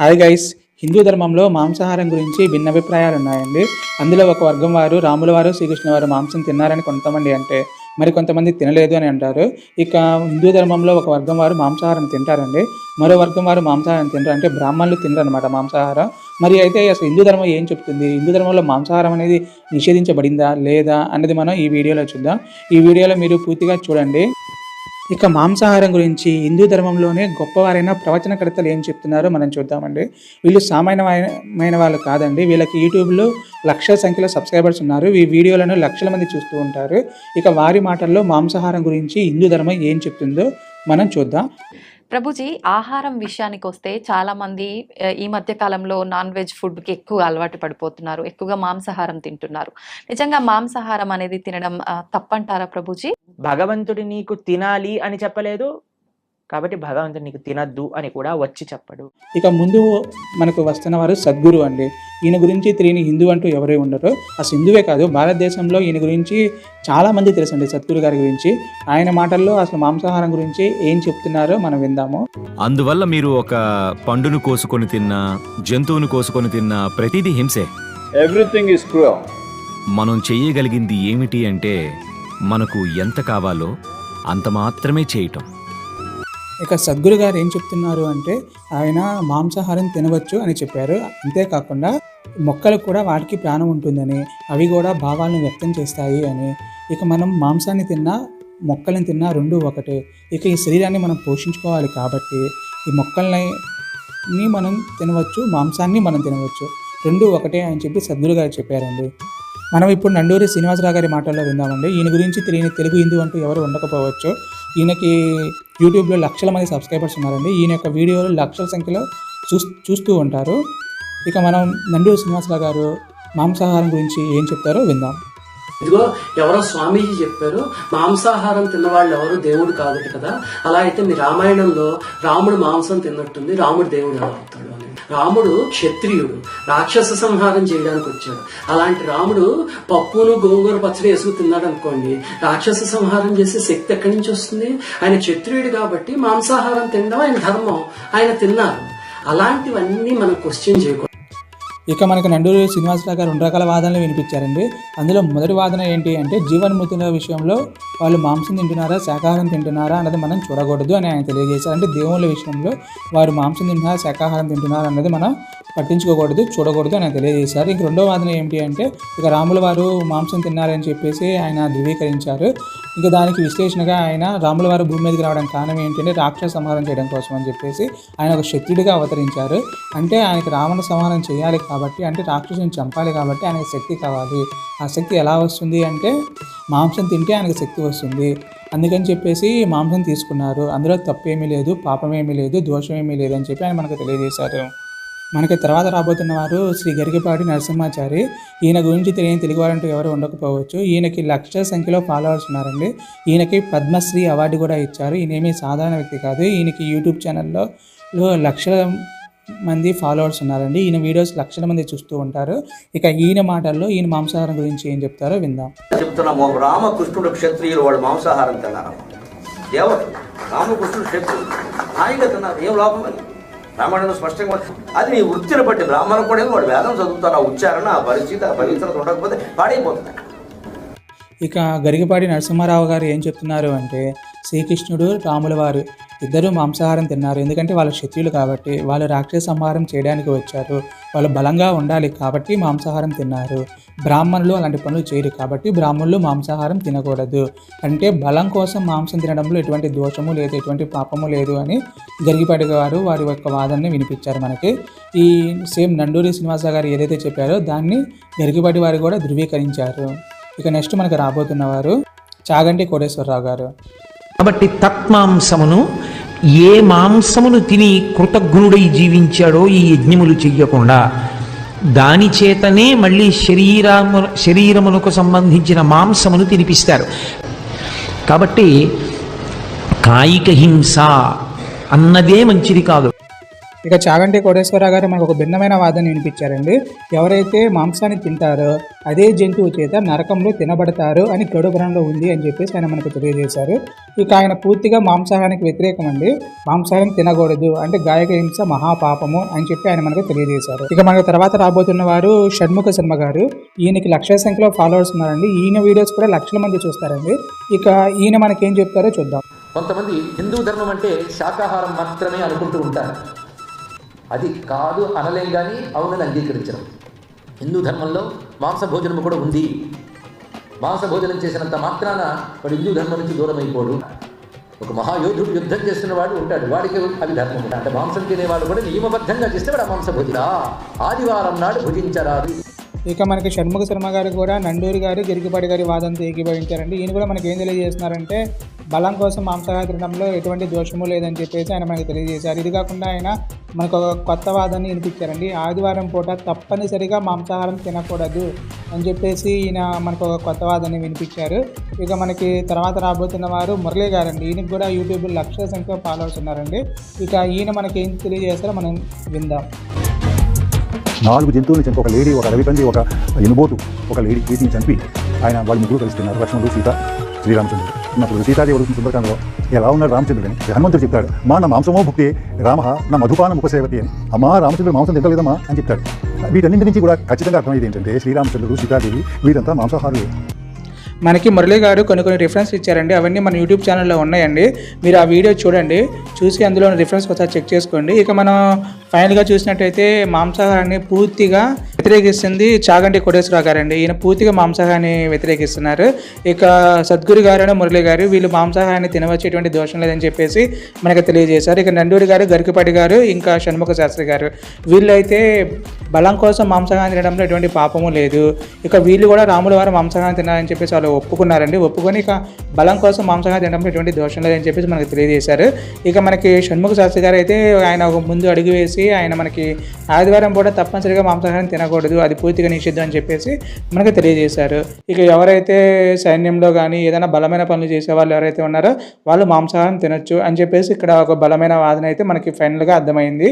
Hi guys, Hindu ధర్మంలో మాంసాహారం గురించి భిన్నాభిప్రాయాలు ఉన్నాయండి. అందులో ఒక వర్గం వారు రాముల వారు శ్రీకృష్ణ వారు మాంసం తిన్నారని కొంతమంది అంటే, మరి కొంతమంది తినలేదు అని అంటారు. ఇక హిందూ ధర్మంలో ఒక వర్గం వారు మాంసాహారం తింటారండి, మరో వర్గం వారు మాంసాహారం తినరు, అంటే బ్రాహ్మణులు తినరు అనమాట మాంసాహారం. మరి అయితే అసలు హిందూ ధర్మం ఏం చెప్తుంది, హిందూ ధర్మంలో మాంసాహారం అనేది నిషేధించబడిందా లేదా అనేది మనం ఈ వీడియోలో చూద్దాం. ఈ వీడియోలో మీరు పూర్తిగా చూడండి. ఇక మాంసాహారం గురించి హిందూ ధర్మంలోనే గొప్పవారైన ప్రవచనకర్తలు ఏం చెప్తున్నారో మనం చూద్దామండి. వీళ్ళు సామాన్యమైన వాళ్ళు కాదండి. వీళ్ళకి యూట్యూబ్లో లక్షల సంఖ్యలో సబ్స్క్రైబర్స్ ఉన్నారు. ఈ వీడియోలను లక్షల మంది చూస్తూ ఉంటారు. ఇక వారి మాటల్లో మాంసాహారం గురించి హిందూ ధర్మం ఏం చెప్తుందో మనం చూద్దాం. ప్రభుజీ, ఆహారం విషయానికి వస్తే చాలామంది ఈ మధ్య కాలంలో నాన్ వెజ్ ఫుడ్కి ఎక్కువ అలవాటు పడిపోతున్నారు, ఎక్కువగా మాంసాహారం తింటున్నారు. నిజంగా మాంసాహారం అనేది తినడం తప్పంటారా ప్రభుజీ? భగవంతుడు నీకు తినాలి అని చెప్పలేదు కాబట్టి భగవంతుడు నీకు తినద్దు అని కూడా వచ్చి చెప్పడు. ఇక ముందు మనకు వస్తున్న వారు సద్గురు అండి. ఈయన గురించి తెలియని హిందూ అంటూ ఎవరే ఉండరు. అసలు హిందువే కాదు, భారతదేశంలో ఈయన గురించి చాలామంది తెలుసండి, సద్గురు గారి గురించి. ఆయన మాటల్లో అసలు మాంసాహారం గురించి ఏం చెప్తున్నారో మనం విందాము. అందువల్ల మీరు ఒక పండును కోసుకొని తిన్నా, జంతువును కోసుకొని తిన్నా ప్రతిదీ హింసే. Everything is cruel. మనం చెయ్యగలిగింది ఏమిటి అంటే మనకు ఎంత కావాలో అంత మాత్రమే చేయటం. ఇక సద్గురు గారు ఏం చెప్తున్నారు అంటే, ఆయన మాంసాహారం తినవచ్చు అని చెప్పారు. అంతేకాకుండా మొక్కలకు కూడా వాటికి ప్రాణం ఉంటుందని, అవి కూడా భావాలను వ్యక్తం చేస్తాయి అని. ఇక మనం మాంసాన్ని తిన్నా మొక్కలను తిన్నా రెండూ ఒకటే. ఇక ఈ శరీరాన్ని మనం పోషించుకోవాలి కాబట్టి ఈ మొక్కల్ని మనం తినవచ్చు, మాంసాన్ని మనం తినవచ్చు, రెండూ ఒకటే అని చెప్పి సద్గురు గారు చెప్పారండి. మనం ఇప్పుడు నండూరి శ్రీనివాసరావు గారి మాటల్లో విందామండి. ఈయన గురించి తెలియని తెలుగు హిందూ అంటూ ఎవరు ఉండకపోవచ్చు. ఈయనకి యూట్యూబ్లో లక్షల మంది సబ్స్క్రైబర్స్ ఉన్నారండి. ఈయన యొక్క వీడియోలు లక్షల సంఖ్యలో చూస్తూ ఉంటారు. ఇక మనం నండూరి శ్రీనివాసరావు గారు మాంసాహారం గురించి ఏం చెప్తారో విందాం. ఇదిగో ఎవరో స్వామీజీ చెప్పారు, మాంసాహారం తిన్నవాళ్ళు ఎవరు దేవుడు కాదట కదా. అలా అయితే మీ రామాయణంలో రాముడు మాంసం తిన్నట్టుంది, రాముడు దేవుడు ఎలా అవుతాడు అని. రాముడు క్షత్రియుడు, రాక్షస సంహారం చేయడానికి వచ్చాడు. అలాంటి రాముడు పప్పును గోంగూర పచ్చడి వేసుకు తిన్నాడు అనుకోండి, రాక్షస సంహారం చేసే శక్తి ఎక్కడి నుంచి వస్తుంది? ఆయన క్షత్రియుడు కాబట్టి మాంసాహారం తినడం ఆయన ధర్మం, ఆయన తిన్నారు. అలాంటివన్నీ మనం క్వశ్చన్ చేయకూడదు. ఇక మనకు నండూరి శ్రీనివాసరావు గారు 2 రకాల వాదనలు వినిపించారండి. అందులో మొదటి వాదన ఏంటి అంటే, జీవన్మృతుల విషయంలో వాళ్ళు మాంసం తింటున్నారా శాకాహారం తింటున్నారా అన్నది మనం చూడకూడదు అని ఆయన తెలియజేశారు. అంటే దేవుళ్ళ విషయంలో వారు మాంసం తింటున్నారా శాకాహారం తింటున్నారా అన్నది మనం పట్టించుకోకూడదు, చూడకూడదు అని ఆయన తెలియజేశారు. ఇంక రెండో వాదన ఏంటి అంటే, ఇక రాముల వారు మాంసం తిన్నారని చెప్పేసి ఆయన ధృవీకరించారు. ఇంకా దానికి విశ్లేషణగా ఆయన రాముల వారు భూమి మీదకి రావడానికి కారణం ఏంటంటే రాక్షస సంహారం చేయడం కోసం అని చెప్పేసి ఆయన ఒక క్షత్రియుడిగా అవతరించారు. అంటే ఆయనకి రావణ సంహారం చేయాలి కాబట్టి, అంటే రాక్షసుని చంపాలి కాబట్టి ఆయనకు శక్తి కావాలి. ఆ శక్తి ఎలా వస్తుంది అంటే మాంసం తింటే ఆయనకు శక్తి వస్తుంది. అందుకని చెప్పేసి మాంసం తీసుకున్నారు. అందులో తప్పేమీ లేదు, పాపమేమీ లేదు, దోషమేమీ లేదు అని చెప్పి ఆయన మనకు తెలియజేశారు. మనకి తర్వాత రాబోతున్న వారు శ్రీ గరికపాటి నరసింహాచారి. ఈయన గురించి తెలియని తెలుగువారంటూ ఎవరు ఉండకపోవచ్చు. ఈయనకి లక్షల సంఖ్యలో ఫాలోవర్స్ ఉన్నారండి. ఈయనకి పద్మశ్రీ అవార్డు కూడా ఇచ్చారు. ఈయనేమీ సాధారణ వ్యక్తి కాదు. ఈయనకి యూట్యూబ్ ఛానల్లో లక్షల మంది ఫాలోవర్స్ ఉన్నారండి. ఈయన వీడియోస్ లక్షల మంది చూస్తూ ఉంటారు. ఇక ఈయన మాటల్లో ఈయన మాంసాహారం గురించి ఏం చెప్తారో విందాం. చెప్తున్నాము, రామకృష్ణుడు క్షత్రియులు, వాళ్ళు మాంసాహారం తిన్నారు. దేవతలు రామకృష్ణుడు క్షత్రియులు హాయిగా తిన్నారు, ఏం లోపం అని రామాయణంలో స్పష్టంగా. అది నీ వృత్తిని బట్టి బ్రాహ్మణం కూడా వాడు వేదం చదువుతారు, ఆ ఉచ్చారణ, ఆ పరిస్థితి, ఆ పవిత్రత ఉండకపోతే పాడైపోతుంది. ఇక గరికపాటి నరసింహారావు గారు ఏం చెప్తున్నారు అంటే, శ్రీకృష్ణుడు రాముల వారు ఇద్దరు మాంసాహారం తిన్నారు. ఎందుకంటే వాళ్ళు క్షత్రియులు కాబట్టి, వాళ్ళు రాక్షస సంహారం చేయడానికి వచ్చారు, వాళ్ళు బలంగా ఉండాలి కాబట్టి మాంసాహారం తిన్నారు. బ్రాహ్మణులు అలాంటి పనులు చేయరు కాబట్టి బ్రాహ్మణులు మాంసాహారం తినకూడదు. అంటే బలం కోసం మాంసం తినడంలో ఎటువంటి దోషము లేదు, ఎటువంటి పాపము లేదు అని గరికపాటి గారు వారి యొక్క వాదనని వినిపించారు మనకి. ఈ సేమ్ నండూరి శ్రీనివాసరావు గారు ఏదైతే చెప్పారో దాన్ని గరికపాటి వారు కూడా ధృవీకరించారు. ఇక నెక్స్ట్ మనకు రాబోతున్న వారు చాగంటి కోటేశ్వరరావు గారు. కాబట్టి తత్మాంసమును, ఏ మాంసమును తిని కృతజ్ఞుడై జీవించాడో ఈ యజ్ఞములు చెయ్యకుండా, దాని చేతనే మళ్ళీ శరీరమునకు సంబంధించిన మాంసమును తినిపిస్తారు. కాబట్టి కాయిక హింస అన్నదే మంచిది కాదు. ఇక చాగంటి కోటేశ్వరరావు గారు మనకు ఒక భిన్నమైన వాదన వినిపించారండి. ఎవరైతే మాంసాన్ని తింటారో అదే జంతువు చేత నరకంలో తినబడతారు అని గరుడ ఉంది అని చెప్పేసి ఆయన మనకు తెలియజేశారు. ఇక ఆయన పూర్తిగా మాంసాహారానికి వ్యతిరేకం అండి. మాంసాహారం తినకూడదు అంటే గాయక హింస మహాపాపము అని చెప్పి ఆయన మనకు తెలియజేశారు. ఇక మనకు తర్వాత రాబోతున్న వారు షణ్ముఖ శర్మ గారు. ఈయనకి లక్షల సంఖ్యలో ఫాలోవర్స్ ఉన్నారండి. ఈయన వీడియోస్ కూడా లక్షల మంది చూస్తారండి. ఇక ఈయన మనకేం చెప్తారో చూద్దాం. కొంతమంది హిందూ ధర్మం అంటే శాకాహారం మాత్రమే అనుకుంటూ ఉంటారు. అది కాదు అనలేం కానీ అవునని అంగీకరించడం. హిందూ ధర్మంలో మాంసభోజనం కూడా ఉంది. మాంసభోజనం చేసినంత మాత్రాన వాడు హిందూ ధర్మం నుంచి దూరం అయిపోడు. ఒక మహాయోధుడు యుద్ధం చేస్తున్నవాడు ఉంటాడు, వాడికి అవి ధర్మం ఉంటాడు. అంటే మాంసం తినేవాడు కూడా నియమబద్ధంగా చేస్తే వాడు మాంసభోజన. ఆదివారం నాడు భుజించరాదు. ఇక మనకి షణ్ముఖ శర్మ గారు కూడా నండూరి గారు గిరికిపాటి గారి వాదనతో ఏకీభవించారండి. ఈయన కూడా మనకి ఏం తెలియజేస్తున్నారంటే బలం కోసం మాంసాహారం తినడంలో ఎటువంటి దోషము లేదని చెప్పేసి ఆయన మనకు తెలియజేశారు. ఇది కాకుండా ఆయన మనకు ఒక కొత్త వాదనని వినిపించారండి. ఆదివారం పూట తప్పనిసరిగా మాంసాహారం తినకూడదు అని చెప్పేసి ఈయన మనకు ఒక కొత్త వాదనని వినిపించారు. ఇక మనకి తర్వాత రాబోతున్న వారు మురళీ గారండి. ఈయనకి కూడా యూట్యూబ్ లక్షల సంఖ్యలో ఫాలోవర్స్ ఉన్నారండి. ఇక ఈయన మనకి ఏం తెలియజేస్తారో మనం విందాం. 4 జంతువులను చంపి ఒక లేడీ, ఒక రవిపంది, ఒక ఎనుబోతు, ఒక లేడీ వీటిని చంపి ఆయన వాళ్ళు ముగ్గురు కలుస్తున్నారు. లక్ష్మణుడు, సీత, శ్రీరామచంద్రుడు. ఉన్నప్పుడు సీతాదేవి అడుగుతుంది సుందరకాండలో ఎలా ఉన్నాడు రామచంద్రుడు అని. హనుమంతుడు చెప్తాడు, మా నా మాంసమో భుక్తి రామ నా మధుపానం ఉపసేవతి అని. అమ్మా రామచంద్రుడు మాంసం తింటలేదమ్మా అని చెప్తాడు. వీటన్నింటి నుంచి కూడా ఖచ్చితంగా అర్థమయ్యేది ఏంటంటే శ్రీరామచంద్రుడు, సీతాదేవి వీరంతా మాంసాహారులు. మనకి మురళి గారు కొన్ని రిఫరెన్స్ ఇచ్చారండి. అవన్నీ మన యూట్యూబ్ ఛానల్లో ఉన్నాయండి. మీరు ఆ వీడియో చూడండి, చూసి అందులో రిఫరెన్స్ ఒకసారి చెక్ చేసుకోండి. ఇక మనం ఫైనల్గా చూసినట్టయితే మాంసాహారాన్ని పూర్తిగా వ్యతిరేకిస్తుంది చాగంటి కోటేశ్వరరావు గారండి. ఈయన పూర్తిగా మాంసాహారాన్ని వ్యతిరేకిస్తున్నారు. ఇక సద్గురు గారు, మురళి గారు వీళ్ళు మాంసాహారాన్ని తినవచ్చేటువంటి దోషం లేదని చెప్పేసి మనకు తెలియజేశారు. ఇక నండూరి గారు, గరికపాటి గారు, ఇంకా షణ్ముఖ శాస్త్రి గారు వీళ్ళు అయితే బలం కోసం మాంసాహారం తినడంలో ఎటువంటి పాపము లేదు. ఇక వీళ్ళు కూడా రాముల వారు మాంసాహారం తినాలని చెప్పేసి వాళ్ళు ఒప్పుకున్నారండి. ఒప్పుకొని ఇక బలం కోసం మాంసాహారం తినడంలో ఎటువంటి దోషం లేదని చెప్పేసి మనకు తెలియజేశారు. ఇక మనకి షణ్ముఖ శాస్త్రి గారు అయితే ఆయన ఒక ముందు అడుగు వేసి ఆయన మనకి ఆదివారం పూట తప్పనిసరిగా మాంసాహారం తినకూడదు, అది పూర్తిగా నిషిద్ధం అని చెప్పేసి మనకు తెలియజేశారు. ఇక ఎవరైతే సైన్యంలో కానీ ఏదైనా బలమైన పనులు చేసే వాళ్ళు ఎవరైతే ఉన్నారో వాళ్ళు మాంసాహారం తినొచ్చు అని చెప్పేసి ఇక్కడ ఒక బలమైన వాదన అయితే మనకి ఫైనల్గా అర్థమైంది.